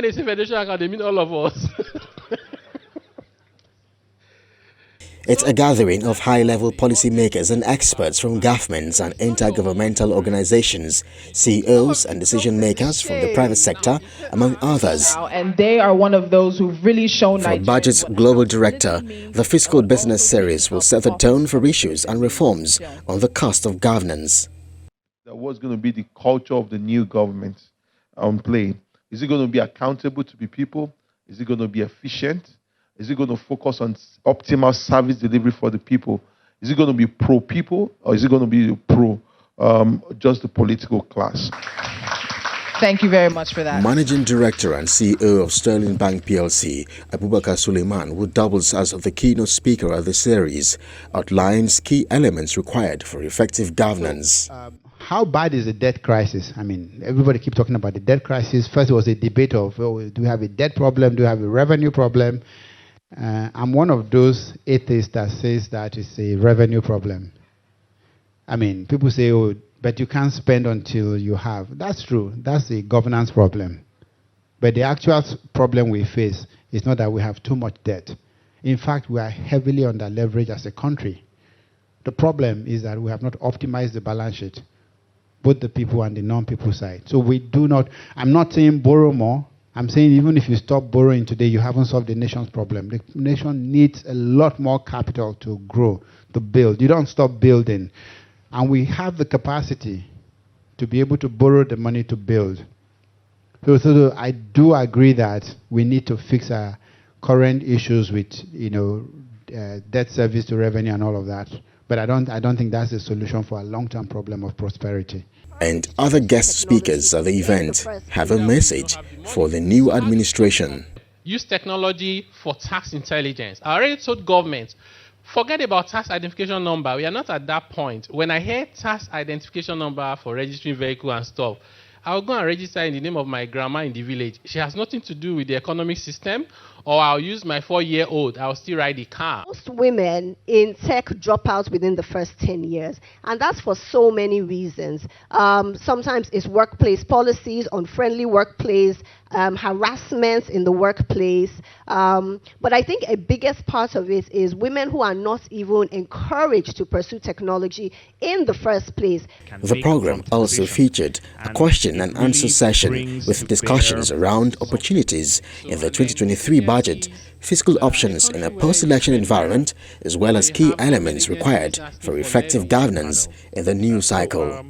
When they say Federation Account, they mean all of us. It's a gathering of high-level policymakers and experts from governments and intergovernmental organizations, CEOs and decision-makers from the private sector, among others. And they are one of those who've really shown. For BudgIT's global director, the Fiscal Business Series will set the tone for issues and reforms on the cost of governance. What's going to be the culture of the new government on play? Is it going to be accountable to the people? Is it going to be efficient? Is it going to focus on optimal service delivery for the people? Is it going to be pro-people, or is it going to be pro just the political class? Thank you very much for that. Managing Director and CEO of Sterling Bank PLC, Abubakar Suleiman, who doubles as the keynote speaker of the series, outlines key elements required for effective governance. How bad is the debt crisis? I mean, everybody keeps talking about the debt crisis. First, it was a debate of, oh, do we have a debt problem? Do we have a revenue problem? I'm one of those atheists that says that it's a revenue problem. I mean, people say, oh, but you can't spend until you have. That's true. That's a governance problem. But the actual problem we face is not that we have too much debt. In fact, we are heavily under-leveraged as a country. The problem is that we have not optimized the balance sheet, both the people and the non-people side. So we do not, I'm not saying borrow more. I'm saying even if you stop borrowing today, you haven't solved the nation's problem. The nation needs a lot more capital to grow, to build. You don't stop building. And we have the capacity to be able to borrow the money to build. So I do agree that we need to fix our current issues with, debt service to revenue and all of that. But I don't think that's the solution for a long-term problem of prosperity. And other guest speakers at the event have a message for the new administration. Use technology for tax intelligence. I already told government, forget about tax identification number. We are not at that point. When I hear tax identification number for registering vehicle and stuff, I'll go and register in the name of my grandma in the village. She has nothing to do with the economic system. Or I'll use my 4-year-old. I'll still ride the car. Most women in tech drop out within the first 10 years. And that's for so many reasons. Sometimes it's workplace policies, unfriendly workplace, harassment in the workplace. But I think a biggest part of it is women who are not even encouraged to pursue technology in the first place. The program also featured a question and answer session with discussions around opportunities in the 2023 budget, fiscal options in a post-election environment, as well as key elements required for effective governance in the new cycle.